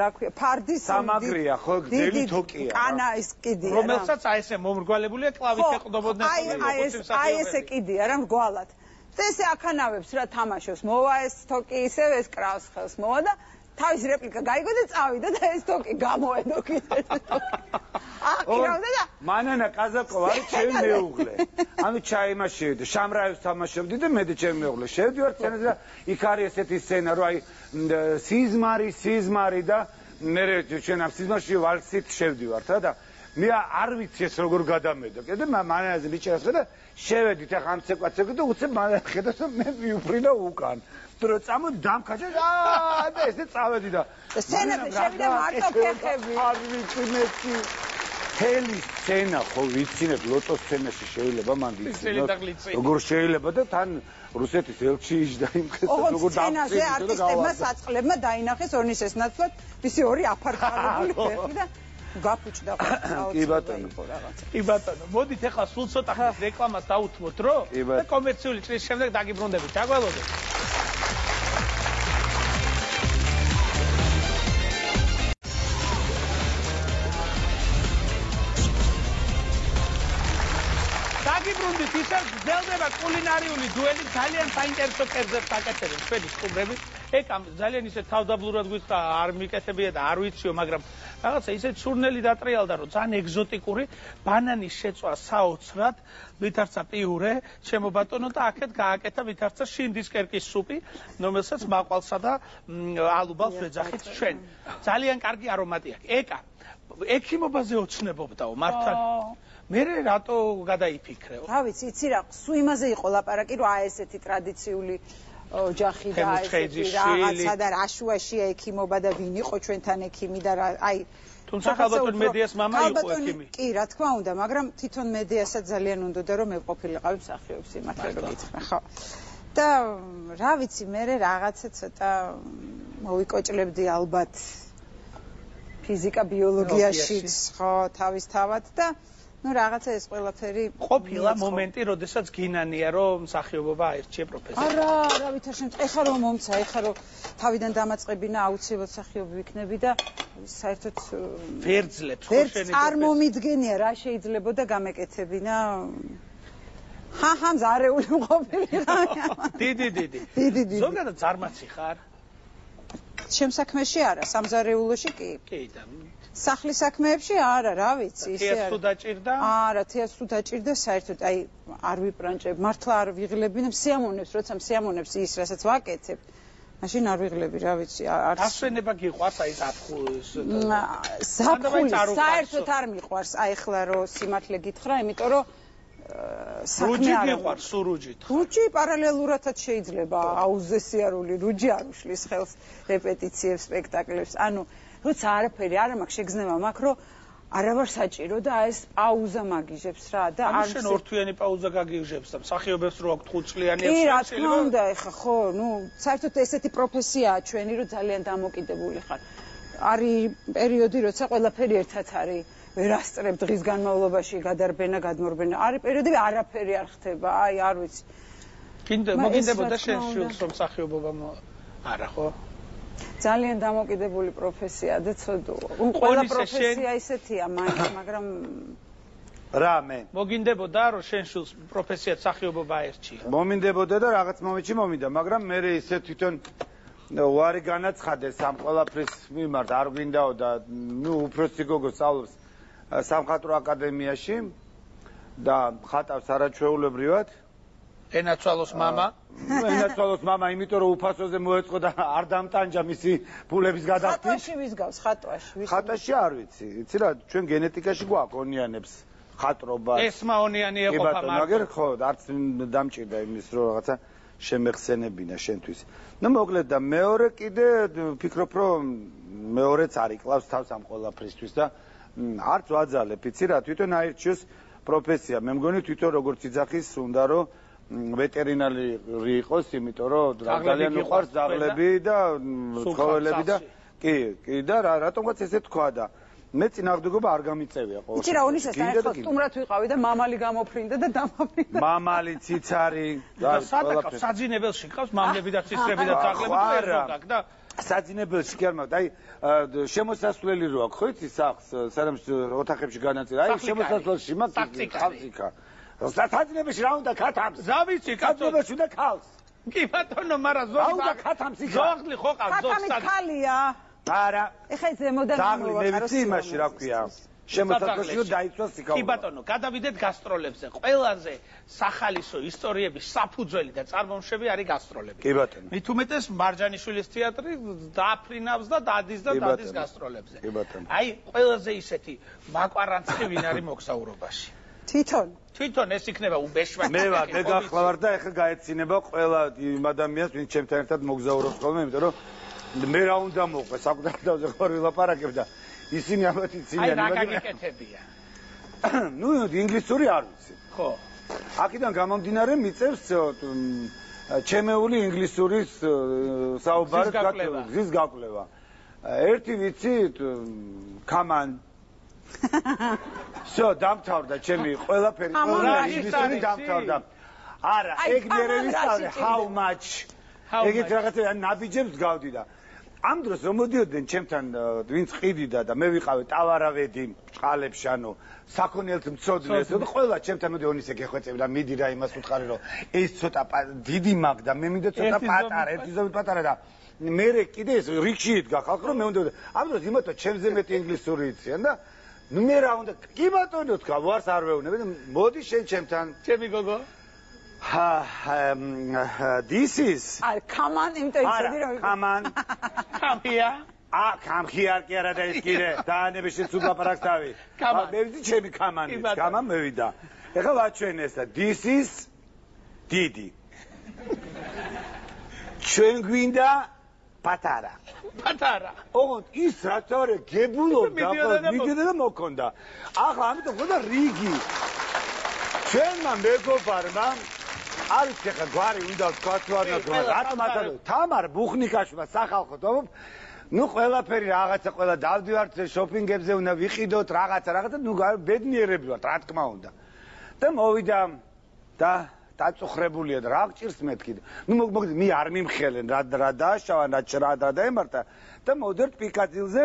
რა ქვია ფარდის სამაგრია ხო გძელი თოკია კანა ის კიდია რომელსაც აი ესე მომრგვალებულია კლავით ეყნობოდნენ აი ესე კიდია რა მრგვალად და ესე აქანავებს რა თამაშობს მოვა ეს თოკი ისევ ეს კრავს ხელს მოვა და თავის რეპლიკა გაიგო და წავიდა და ეს თოკი გამოედო კიდე აკირავდა და მანანა კაზაკოვა არის ჩემი მეუღლე. ანუ ჩაიმა შევიდე, შამრაევს თამაშობდი და მე და ჩემი მეუღლე. შევდივარ სცენაზე და იქ არის ესეთი სცენა, რომ აი სიზმარი და მე ჩვენ ამ სიზმარში ვალსით შევდივართ რა და მე არ ვიცი ეს როგორ გადამედო. კიდე მანანაზე ბიჭერას და შევედით ახლა ამ ცეკვაცეკვი და უცებ მანანა ხედავს რომ მე ვიფრინდა უკან. დრო წამო დამქაჭა და ესე წავედი და სცენაზე შევიდა მარტო ფეხები. არ ვიცი მეცი თელი სცენა ხო ვიცინებ ლოტოს სცენაში შეიძლება მან ვიცინო როგორ შეიძლება და თან რუსეთის ელჩი იჯდა იმ ხესა როგორ სცენაზე არტისტებმა საწყლებმა დაინახეს ორნისეს ნაცვლად მისი ორი აფარფარებული ფეხი და გაფუჭდა კი ბატონო კი ბატონო მოდით ახლა სულ ცოტა ხნის რეკლამას დაუთმოთ რო და კომერციული წრის შემდეგ დაგიბრუნდებით დაგვალოდეთ დაგიბრუნდით ისე გრძელდება კულინარიული დუელი ძალიან საინტერესო კერძებს აკეთებენ ჩვენი სტუმრები ეგ ამ ძალიან ისე თავდაბლურად გვიცხა არ მიკეთებია და არ ვიციო მაგრამ რაღაცა ისე სურნელი დატრიალდა რომ ძალიან ეგზოტიკური ბანანის შეწვა საოცრად ვითარცა პიურე ჩემო ბატონო და აქეთ გააკეთა ვითარცა შინდისკერკის სუპი რომელსაც მაყვალსა და ალუბალს ვეძახით ჩვენ ძალიან კარგი არომატი აქვს ეკა ექიმობაზე ოცნებობდაო მართლა მე რატო გადაიფიქრეო რა ვიცი იცი რა სულ იმაზე იყო ლაპარაკი რომ აი ესეთი ტრადიციული ოჯახი და ესეთი რაღაცა და რაშუაშია ექიმობა და ვინ იყო ჩვენთან ექიმი და აი თუმცა ხალბატონ მედიას მამა იყო ექიმი კი რა თქმა უნდა მაგრამ თვითონ მედიასაც ძალიან უნდოდა რომ მე ყოფილიყავი მსახიობს იმართლა რომ გითხრა ხო და რა ვიცი მე რაღაცა ცოტა მოვიკოჭლებდი ალბათ ფიზიკა ბიოლოგიაშიც ხო თავისთავად და ну რაღაცა ეს ყველაფერი ყოფილა მომენტი, როდესაც გინანია რომ მსახიობობა აირჩიე პროფესია. არა, რა ვითარ შემწ ეხა რომ მომცა, ეხა რომ თავიდან დამაწყებინა აუცილებლად მსახიობი ვიქნები და საერთოდ ვერძლებს ხო შენი წარმომიდგენია რა შეიძლებოდა გამეკეთებინა მზარეული მყოფილიყავი. დიდი. ზოგადად ზარმაცი ხარ? ჩემ საქმეში არა, სამზარეულოში კი. კი და სახლის საქმეებში არა, რა ვიცი, ისე არა. თეატრს თუ დაჭირდა? არა, თეატრს თუ დაჭირდა, საერთოდ აი არ ვიპრანჭებ, მართლა არ ვიღლებინებ სიამოვნებს, როცა სიამოვნებს ის, რასაც ვაკეთებ. მაშინ არ ვიღლები, რა ვიცი, არ დასვენება გიყვარს აი ზაფხულის. ზაფხული საერთოდ არ მიყვარს, აი ხლა რო სიმართლე გითხრა, იმიტომ რომ რუჯი გიყვარს, სურუჯით. რუჯი პარალელურადაც შეიძლება აუზზე სიარული, რუჯი არ უშლის ხელს რეპეტიციებს, სპექტაკლებს. ანუ როცა არაფერი არ მაქვს შეგრძნება მაქვს რომ არა ვარ საჭირო და ეს პაუზა მაგიჟებს რა და არ შენ ორთვიანი პაუზა გაგიჟებს და მსახიობებს რო აქვს 5 წლიანი კი რა თქმა უნდა ეხა ხო ნუ საერთოდ ესეთი პროფესიაა ჩვენი რომ ძალიან დამოკიდებული ხარ არის პერიოდი როცა ყველაფერი ერთად არის ვერ ასწრებ დღის განმავლობაში გადარბენა გადმორბენა არის პერიოდები არაფერი არ ხდება აი არ ვიცი მოგინდებოდა შენ შვილს რომ მსახიობობა არა ხო ძალიან დამოკიდებული პროფესია და ცოდოა. ყველა პროფესია ისეთია, მაგრამ რა მე მოგინდებოდა რომ შენ შულს პროფესიად მსახიობობა აერჩია. მომინდებოდა და რაღაც მომენტში მომინდა, მაგრამ მე ისე თვითონ ვარი განაცხადე სამ ყველაფრის მიმართ არ გვინდაო და ნუ უფროსი გოგო სწავლობს სამხატვრო აკადემიაში და ხატავს არაჩვეულებრივად ენაცვალოს მამა ენაცვალოს მამა იმიტომ რომ უფასოზე მოეწყო და არ დამტანჯა მისი ფულების გადახდის ხატვაში ვის გავს ხატვაში არ ვიცი იცი რა ჩვენ გენეტიკაში გვაქვს ონიანებს ხატრობა ესმაონიანი ეყოფა მაგრამ ხო არც დამჭირდა იმის რომ რაღაცა შემეხსენებინა შენთვის ნუ მოკლედ და მეორე კიდე ვფიქრობ რომ მეორეც არ იკლავს თავს ამ ყველაფრისთვის და არც ვაძალებ იცი რა თვითონ აირჩიოს პროფესია მე მგონი თვითონ როგორც იძახის უნდა რომ ვეტერინარი იყოს, იმიტომ რომ ძალიან უყვარს ძაღლები და ცხოველები და კი და რატომღაც ესე თქვა და მე წინააღმდეგობა არ გამიწევია ყოველთვის. იცი რა ონიშას საერთოდ სტუმრად ვიყავი და მამალი გამოფრინდა და დამაფრინდა. მამალი ციცარი და სადაკავს საძინებელში ყავს მამლები და ცისრები და ძაღლები და ერთად და საძინებელში კი არ მაქვს აი შემოსასვლელი რო აქვს ხო იცი სახლს სანამ ოთახებში განაწილე აი შემოსასვლელში მაქვს ხალხიკა საძინებელში რა უნდა ქათამს რა ვიცი კაცო საძინებელში უნდა ქალს კი ბატონო მაგრამ ზოღლი ხო ყავს ქათამი ქალია არა ეხა ზემოდან მოვაყარო იმაში რა ქვია შემოსაწყოში და დაიცვა სიკაურა. კი ბატონო, გადავიდეთ გასტროლებზე. ყველაზე სახალისო ისტორიების საფუძველი და წარმოშები არის გასტროლები. კი ბატონო. მით უმეტეს მარჯანიშვილის თეატრი დააფრინავს და დადის გასტროლებზე. კი ბატონო. აი, ყველაზე ისეთი მაკვარანცხი ვინ არის მოგზაურობაში. თვითონ ეს იქნება უბეშვაკი. მე გახლავარ და ეხლა გაეცინება ყველა იმ ადამიანს, ვინც ჩემთან ერთად მოგზაურობს ხოლმე, იმიტომ რომ მე რა უნდა მოყვე, საკუთარ ხარ ვილაპარაკებ და ისინი ამათ იციან. აი, რა გაგიკეთებია? ნუ ინგლისური არ ვიცი. ხო. აქედან გამომდინარე მიწევს ჩემეული ინგლისურის საუბარი გზის გაკვლევა. ერთი ვიცი კამან всё, დამთავრდა ჩემი ყველაფერი, ყველა ინგლისური დამთავრდა. არა, ეგ მე ვისწავლე how much. ეგეთ რაღაცა ნაბიჯებს გავდი და ამ დროს რომ მოდიოდნენ ჩემთან ვინც ყიდიდა და მე ვიყავე ტავარავედი წყალებში, ანუ საქონელთ მწოდნეს და ყველა ჩემთან მოდი ონისე გეხვეწები და მიდი რა იმას უთხარი რომ ეს ცოტა დიდი მაგ და მე მინდა ცოტა პატარა, ერთი ზომით პატარა და მე კიდე ეს რიგში იდგა ხალხი რომ მე უნდა ამ დროს იმათო ჩემზე მეტი ინგლისური იციან და ნუ მე რა უნდა კი ბატონო თქვა ვარს არ ვეუბნები და მოდი შენ ჩემთან ჩემი გოგო this is come on იმიტომ იცოდი რომ come on come here come here კი არა და ეს კიდე დაანებაში თუ ლაპარაკს თავი მე ვიცი ჩემი კამანი კამა მევიდა ეხლა ვაჩვენეს და this is დიდი ჩვენ გვინდა პატარა ოღონდ ის რაც არის გებულობდა მიდიოდა და მოკონდა ახლა ამიტომ ხოდა რიგი ჩვენმა მეგობარმა არის ხა გვარი უნდა თქვა თუ არა რატომ თამარ ბუხნიკაშვილმა სახალხო დობ ნუ ყველაფერი რაღაცა ყველა დავდივართ შოპინგებზე უნდა ვიყიდოთ რაღაცა ნუ ბედნიერები ვართ რა თქმა უნდა და მოვიდა და დაწუხრებულია და რა გჭირს მეთქი ნუ მოგდი მე არ მიმხელენ რა დააშავა რა დაემართა და მოდერტ პიკადილზე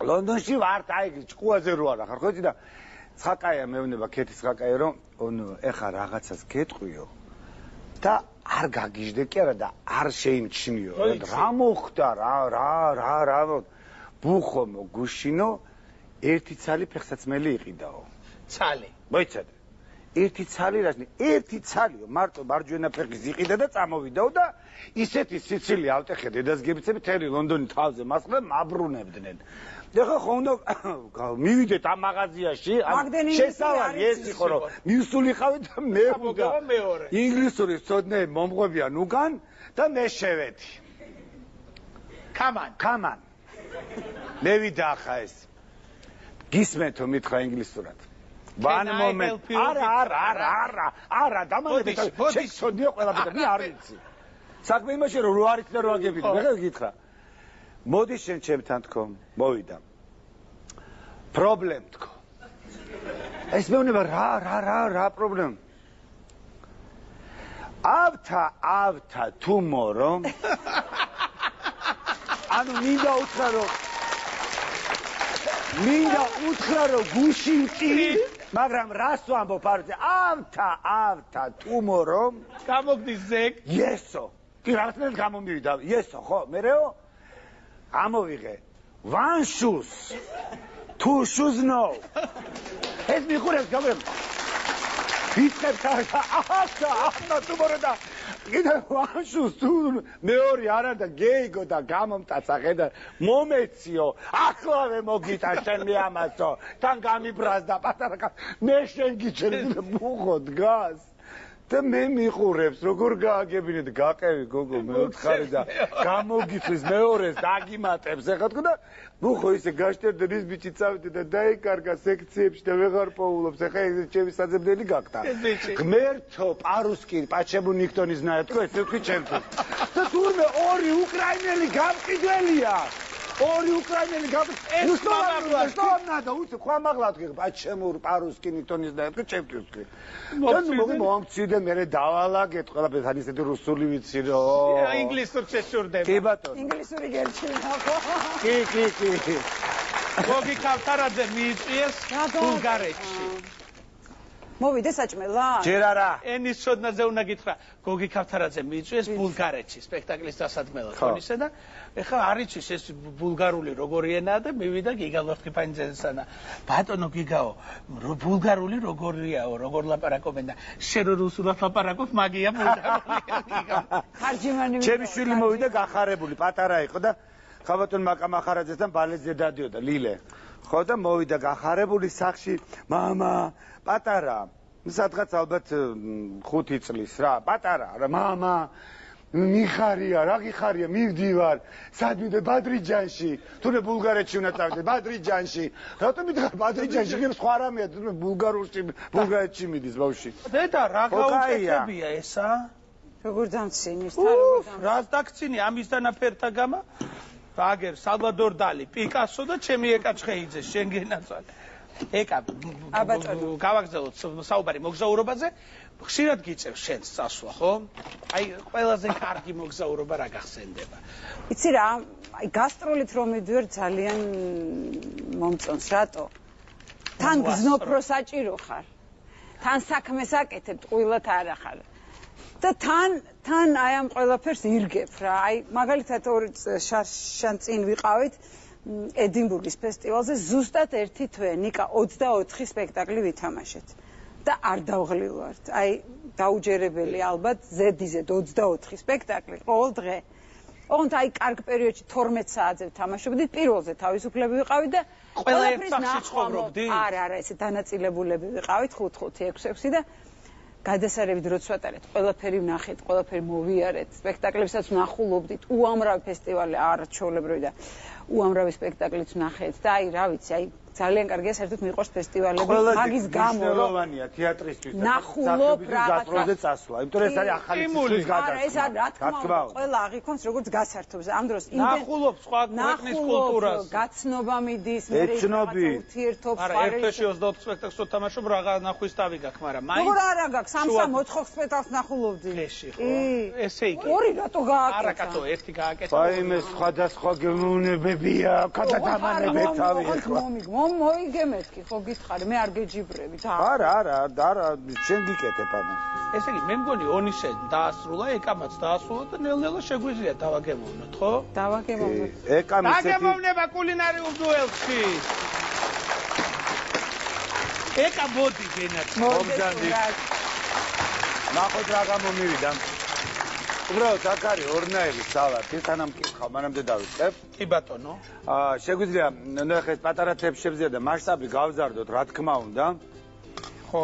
ლონდონში ვართ აი ჭკუაზე რო არა ხარ ხო იცი და ცხაკაია მეუბნება ქეთის ცხაკაია რომ ეხა რაღაცას გეტყვიო და არ გაგიჟდე კი არა და არ შეიმჩნიო რა მოხდა რა ბუხო მოგუშინო ერთი ცალი ფეხსაცმელი იყიდაო ცალი მოიცადე ერთი ცალი რასნი ერთი ცალიო მარტო მარჯვენა ფეხის იყიდა და წამოვიდაო და ისეთი სიცილი ავტეხე დედას გებიცები თელი ლონდონი თავზე მასხლე მაბრუნებდნენ ეხა ხო უნდა მივიდეთ ამ მაღაზიაში შესავალი ეს იყო რომ მივსულიყავი და მე უნდა ინგლისური სწოდნე მომღვებიან უკან და მე შევედი კამან მე ვიდა ახლა ეს გისმენთო მითხრა ინგლისურად one moment არა დამანები შეცოდნიო ყველაფერი მე არ ვიცი საქმე იმაში რომ რო არის და რო აგებინე მე გითხრა მოდი შენ ჩემთან თქო მოვიდა პრობლემ თქო ეს მეუბნება რა პრობლემ ავთა tomorrow ანუ მინდა უთხრა რომ გუშინკი მაგრამ რას ვამბობ არზე ავთა tomorrow გამოგდის ზეგ ესო კი რაღაცნაირად გამომივიდა ესო ხო მერეო ამოვიღე one shoes two shoes no ეს მიხურებს გამრებ ვიწყებ ახლა tomorrow და კიდე one shoes two მეორე არა და გეიგო და გამომტაცა ხედა მომეციო ახლავე მოგიტა შენ მე ამასო თან გამიბრაზდა პატარა მე შენ გიჩერდი ბუხო დგას და მე მიყურებს როგორ გააგებინეთ გაყევი გოგო მეოთხარი და გამოგიწვის მეორეს დაგიმატებს ეხლა თქო და ბუხო ისე გაშტერდა ის ბიჭი წავიდა და დაიკარგა სექციებში და ვეღარ პოულობს ეხლა ეს ჩემი საძებნელი გაკდა ღმერთო პარუსკი პაჩებუ ნიქტონის ნაირ თქო ესე ვთქვი ჩემთვის და თურმე ორი უკრაინელი გამყიდველია ორი უკრაინელი გამყიდველია что надо უცე ხვა მაღლა თქვი პაჩემურ პარუსკი ნიქტონის ნაირ თქო ჩემთვის ვთქვი და ნუ მომწიდე მე დავალაგეთ ყველაფერს ან ისეთი რუსული ვიცი რომ ინგლისურ შეშურდება კი ბატონო ინგლისური გერჩევა კი გოგი ქავთარაძე მიიწვიეს ბულგარეთში მოვიდე საჭმელა? ჯერ არა. ენის სოდნაძე უნდა გითხრა, გოგი ქავთარაძე მიიწვიეს ბულგარეთში სპექტაკლის დასადმელად ხონისა და ეხლა არ იცის ეს ბულგარული როგორი ენაა და მივიდა გიგა ლორთქიფანიძესთან და ბატონო გიგაო, ბულგარული როგორიაო, როგორ ლაპარაკობენ და შენ რუსულად ლაპარაკობ, მაგია ბულგარულია გიგა. ხარჯიმანი ჩემი შვილი მოვიდა გახარებული, პატარა იყო და ხა ბატონ მაკამახარაძესთან ბალეტზე დადიოდა ლილე. ხო და მოვიდა გახარებული სახში, მამა, პატარა, სადღაც ალბათ 5 წლის რა, პატარა, რა, მამა, მიხარია, რა გიხარია, მივდივარ, სად მივდე ბადრიჯანში, თუნე ბულგარეთში უნდა წავიდე, ბადრიჯანში. რატომ მითხარ ბადრიჯანში, გებს სხვა რამეა, თუნე ბულგარეთში მიდის ბავში. დედა, რა გაუკეთებია ესა? როგორ დამცინის, როგორ რას დაგცინი ამის დანაფერთა გამა? აგერ სალვადორ დალი, პიკასო და ჩემი ეკა ჩხეიძე, შენ გენაცვალე. ეკა გავაგზავნოთ საუბარი მოგზაურობაზე, ხშირად გიწევს შენს წასვლა, ხო? აი, ყველაზე კარგი მოგზაურობა რა გახსენდება? იცი რა, აი გასტროლით რომ მიდივარ ძალიან მომწონს, რატო? თან გზნობ რო საჭირო ხარ. თან საქმეს აკეთებ, ტყუილად არა ხარ. და თან აი ამ ყველაფერს ირგებ რა. აი მაგალითად ორი შან წინ ვიყავით ედინბურგის ფესტივალზე, ზუსტად 1 თვე ნიკა 24 სპექტაკლი ვითამაშეთ და არ დავღლილვართ. აი დაუჯერებელი ალბათ ზედიზედ 24 სპექტაკლი ყოველ დღე. ოღონდ აი კარგ პერიოდში 12 საათზე ვთამაშობდით, პირველზე თავისუფლები ვიყავით და ყველა ერთ სახში ცხოვრობდით? არა, ესე დანაწილებულები ვიყავით 5-5, 6-6 და გადასარევით როც ვატარეთ, ყველაფერი ვნახეთ, ყველაფერი მოვიარეთ, სპექტაკლებსაც ვნახულობდით, უამრავი ფესტივალი არაჩვეულებრივი და უამრავი სპექტაკლიც ვნახეთ და აი რა ვიცი, აი ძალიან კარგია საერთოდ მიყვარს ფესტივალები, მაგის გამო რომ მნიშვნელოვანია თეატრისთვის და ნახულობ გასტროლზე წასვლა, იმიტომ რომ ეს არის ახალი ციკლის გადასვლა. არა, ეს რა თქმა უნდა, ყველა აღიქონს როგორც გასართობს. ამ დროს ნახულობ სხვა ქვეყნის კულტურას. გაცნობა მიდის, მე ურთიერთობს, არა, ერთ-ერთი 24 სპექტაკლს ვთამაშობ, რაღა ნახვის თავი გაქვს, მაგრამ მაინც როგორ არა გაქვს, 3-4 სპექტაკლს ნახულობდი. ეში ხო? ესე იგი. ორი რატო გააკეთა? არა, კატო, ერთი გააკეთა. აი, სხვადასხვა გემოვნებებია, გადაგამანებე თავი ხო? მოიგე მეთქი, ხო გითხარი, მე არ გეჯიბრები და არა, შენ გიკეთებ ანუ. ესე იგი, მე მგონი ონისე დაასრულა, ეკამაც დაასრულა და ნელ-ნელა შეგვიძლია დავაგემოვნოთ, ხო? დავაგემოვნოთ. ეკამ ისეთი დაგემოვნება კულინარიულ დუელში. ეკა მოდი გენათ. მომგანდი. ნახოთ რა გამომივიდა. უბრალოდ აქ არის ორნაირი სალატი, სანამ მკითხავ, მანამდე დავიწყებ. კი ბატონო. შეგვიძლია ნუ ახლა პატარა თებშებზია და მასშტაბი გავზარდოთ, რა თქმა უნდა. ხო.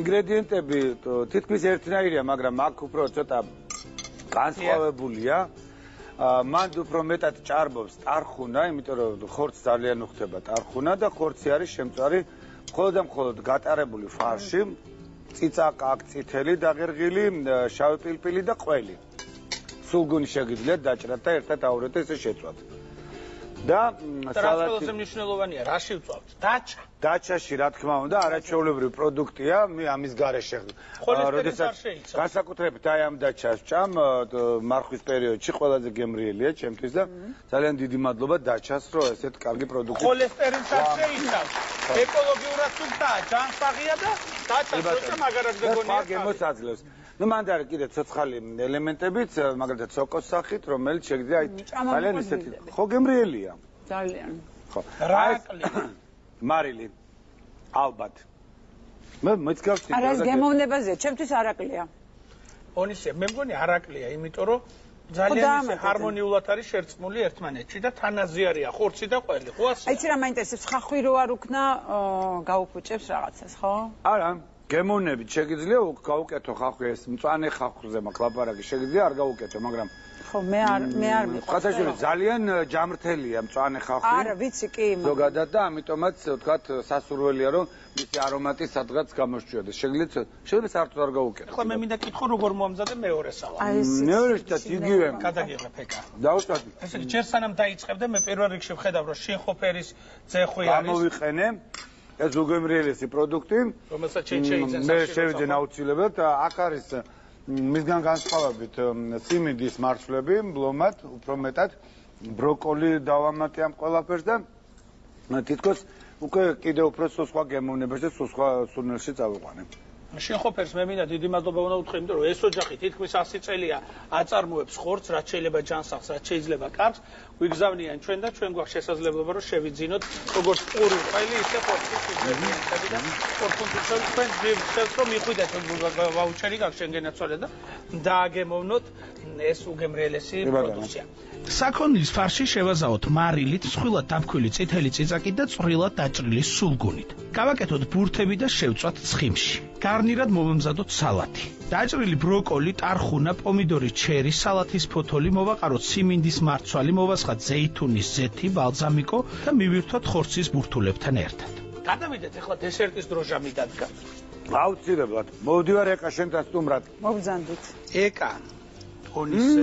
ინგრედიენტები თითქმის ერთნაირია, მაგრამ აქ უფრო ცოტა განსხვავებულია. მან უფრო მეტად ჭარბობს ტარხუნა, იმიტომ რომ ხორცს ძალიან უხდება ტარხუნა და ხორცი არის შემწვარი მხოლოდ და მხოლოდ გატარებული ფარში. წიწაკა, წითელი დაღერღილი, შავი პილპილი და ყველი. სულგუნი შეგიძლიათ დაჭრათ და ერთად აურეთ და ესე შეწვათ. და სალატი მნიშვნელოვანია, რა შევწავთ? დაჭა. დაჭაში რა თქმა უნდა არაჩვეულებრივი პროდუქტია, მე ამის გარეშე. როდესაც განსაკუთრებით აი ამ დაჭას ვჭამ მარხვის პერიოდში ყველაზე გემრიელია ჩემთვის და ძალიან დიდი მადლობა დაჭას, რომ ესეთ კარგი პროდუქტი. ხოლესტერინს არ შეიცავს. ეკოლოგიურად სუფთაა, ჯანსაღია და დაჭას როცა მაგარად გეგონია. გემოს აძლევს. ნუ მანდ არის კიდე ცოცხალი ელემენტებიც, მაგალითად სოკოს სახით, რომელიც შეგიძლია აი ძალიან ისეთი ხო გემრიელია. ძალიან. ხო. რაკლი. მარილი. ალბათ. მე მეცგავსი. არა ეს გემოვნებაზეა, ჩემთვის არაკლია. ონისე, მე მგონი არაკლია, იმიტომ რომ ძალიან ისე ჰარმონიულად არის შერწყმული ერთმანეთში და თანაზიარია ხორცი და ყველი, ხო ასე? აიცი რა მაინტერესებს, ხახვი რო არ უკნა, გაუფუჭებს რაღაცას, ხო? არა. გემოვნებით შეგიძლია გაუკეთო ხახვი ეს მწვანე ხახვზე მაქვს ლაპარაკი შეგიძლია არ გაუკეთო მაგრამ ხო მე არ მიყვარს ძალიან ჯამრთელია მწვანე ხახვი არა ვიცი კი ზოგადად და ამიტომაც ვთქვათ სასურველია რომ მისი არომატი სადღაც გამოშჩიოდეს შეგიძლიათ საერთოდ არ გაუკეთო ახლა მე მინდა კითხო როგორ მომზადე მეორე სალატი მეორეშიც იგივე გადაგიღებ ეკა დავუშვათ ესე იგი ჯერ სანამ დაიწყებდე მე პირველ რიგში ვხედავ რომ შინხოფერის ძეხვი არის გამოვიყენე ეს უგემრიელესი პროდუქტი, რომელსაც შეიძლება მე შევიძენ აუცილებლად, აქ არის მისგან განსხვავებით სიმინდის მარცვლები, მლომად, უფრო მეტად ბროკოლი დავამატე ამ ყველაფერს და თითქოს უკვე კიდე უფრო სხვა გემოვნებაში და სხვა სურნელში წავიყვანე. შენ ხო ფერს მე მინდა დიდი მადლობა უნდა უთხრა, იმიტომ რომ ეს ოჯახი თითქმის 100 წელია აწარმოებს ხორცს, რაც შეიძლება ჯანსაღს, რაც შეიძლება კარგს, ვიგზავნიან ჩვენ და ჩვენ გვაქვს შესაძლებლობა რომ შევიძინოთ როგორც პური ყველი ისე ხორცი შეგვიძლია და ხორცუნთუშები ჩვენ ვიხსენებთ რომ მიხვიდეთ ვაუჩერი გაქვს შენ გენაცვალე და დააგემოვნოთ ეს უგემრიელესი პროდუქცია. საქონლის ფარში შევაზავოთ მარილით, მსხვილად დაფქვილი წითელი წიწაკით და წვრილად დაჭრილი სულგუნით. გავაკეთოთ ბურთები და შევწვათ ცხიმში. გარნირად მოვამზადოთ სალათი. დაჭრილი ბროკოლი, ტარხუნა, პომიდორი ჩერი, სალათის ფოთოლი, მოვაყაროთ სიმინდის მარცვალი, მოვასხათ ზეითუნის ზეთი, ბალზამიკო და მივირთოთ ხორცის ბურთულებთან ერთად. გადავიდეთ ახლა დესერტის დროჟა მიდადგა. აუცილებლად. მოვდივარ ეკა შენთან სტუმრად. მოგბრძანდით. ეკა. ონისე.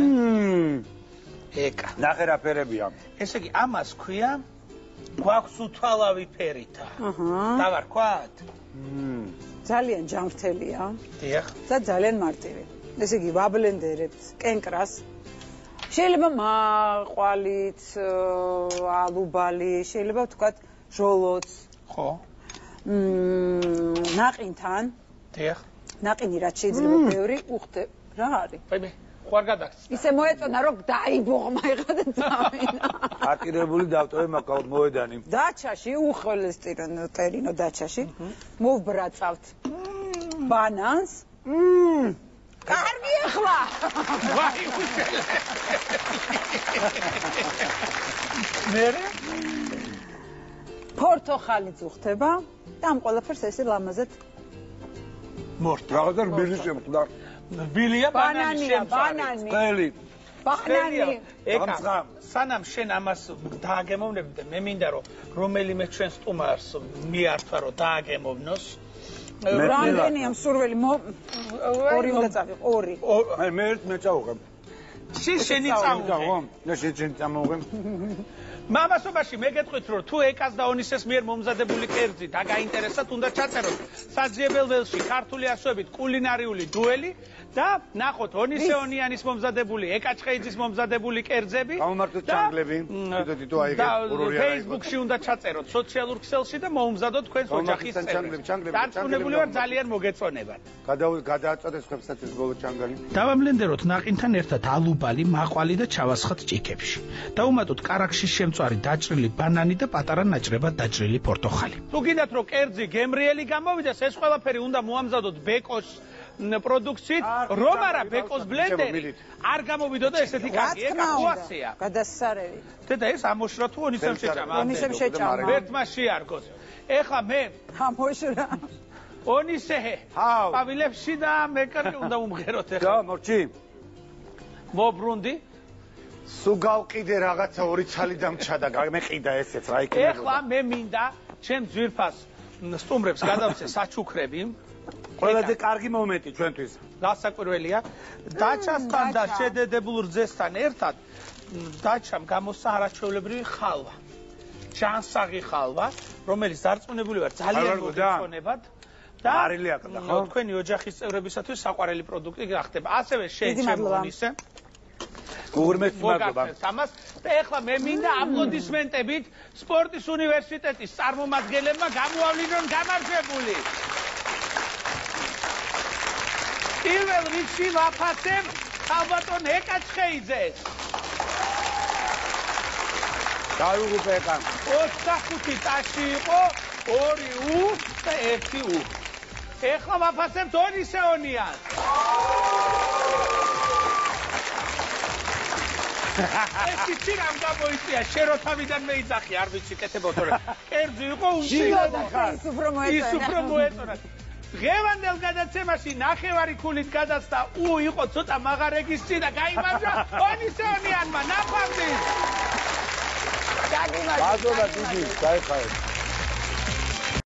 ეკა. ნახე რა ფერებია. ესე იგი ამას ქვია გვაქვს უთვალავი ფერითა. დავარქვათ? ძალიან ჯანმრთელია. დიახ. და ძალიან მარტივი. ესე იგი ვაბლენდერებთ კენკრას. შეიძლება მაყვალით, ალუბალი, შეიძლება ვთქვათ ჟოლოც. ხო. ნაყინთან. დიახ. ნაყინი რაც შეიძლება ბევრი უხდე. რა არის? ბაიბე, ხوار გადაგწ. ისე მოეწონა რომ დაიბოღმა ეხლა და დავინა. ატირებული დავტოვე მაგალ მოედანი. დაჩაში უხოლესტერიно დაჩაში მოვბრაწავთ ბანანს. კარგი ახლა. ვაი უშელე. მერე პორტოხალიც უხდება და ამ ყველაფერს ესე ლამაზად მორთ. რაღაცა რბილი შემხდა. რბილია ბანანი შემწარი. ბანანი. წელი. ბანანი. ეკა, სანამ შენ ამას დააგემოვნები და მე მინდა რომ რომელიმე ჩვენ სტუმარს მიართვა რომ დააგემოვნოს. რამდენია მსურველი ორი უნდა წავიღო, ორი. მე ერთ მე წავიღებ. შენი წავიღე. და შენ წამოვიღე. მამასობაში მე გეტყვით რომ თუ ეკას და ონისეს მიერ მომზადებული კერძი დაგაინტერესათ, უნდა ჩაწეროთ საძიებელ ველში ქართული ასოებით კულინარიული დუელი და ნახოთ ონისე ონიანის მომზადებული, ეკა ჩხეიძის მომზადებული კერძები. გამომართოთ ჩანგლები. თითო აიგე ორ-ორი არა. Facebook-ში უნდა ჩაწეროთ სოციალურ ქსელში და მოუმზადოთ თქვენს ოჯახის წევრებს. დარწმუნებული ვარ ძალიან მოგეწონებათ. გადააწოდეთ ხებსაც ეს ბოლო ჩანგალი. დავამლენდეროთ ნაყინთან ერთად ალუბალი, მაყვალი და ჩავასხათ ჭიქებში. დავუმატოთ კარაქში შემწვარი დაჭრილი ბანანი და პატარა ნაჭრებად დაჭრილი პორტოხალი. თუ გინდათ რომ კერძი გემრიელი გამოვიდეს, ეს ყველაფერი უნდა მოამზადოთ ბეკოს პროდუქციით, რომ არა ბეკოს ბლენდერი არ გამოვიდოდა ესეთი კარგი ეკა ყუასია. გადასარევი. დედა ეს ამოშრა თუ ონისემ შეჭამა. ონისემ შეჭამა. ერთმა შეარგოს. ეხლა მე ამოშრა. ონისე. პავილებში და მეკარი უნდა უმღეროთ ეხლა. და მორჩი. მობრუნდი. სულ გავყიდე რაღაცა ორი ცალი დამჩადა, გამეყიდა ესეც რა იქნება. ეხლა მე მინდა ჩემ ძვირფას სტუმრებს გადავცე საჩუქრები. ყველაზე კარგი მომენტი ჩვენთვის. დასაკვირველია, დაჩასთან და შედედებულ რძესთან ერთად დაჩამ გამოსცა არაჩვეულებრივი ხალვა. ჯანსაღი ხალვა, რომელიც დარწმუნებული ვარ ძალიან მოგეწონებათ. და მარილი აკდა, ხო? თქვენი ოჯახის წევრებისათვის საყვარელი პროდუქტი გახდება. ასევე შეეჩემონისე. გურმეს მადლობა. ამას და ეხლა მე მინდა აპლოდისმენტებით სპორტის უნივერსიტეტის წარმომადგენლებმა გამოავლინონ გამარჯვებული. პირველ რიგში ვაფასებ ალბათონ ეკა ჩხეიძეს. დავიღუპე ეკა. 25 ტაში იყო 2 უ და 1 უ. ეხლა ვაფასებთ ონისე ონიანს. ეს იცი რამ გამოიწია, შენ რო თავიდან მეიძახი, არ ვიცი კეთებო თორე. კერძი იყო ის უფრო მოეწონა. ღევანდელ გადაცემაში ნახევარი ქულით გადაცდა უ იყო ცოტა მაღარეგის წინ და გაიმარჯვა ონისე ონიანმა. ნახვამდის. გაგიმარჯვა. მადლობა დიდი, გაიხარეთ.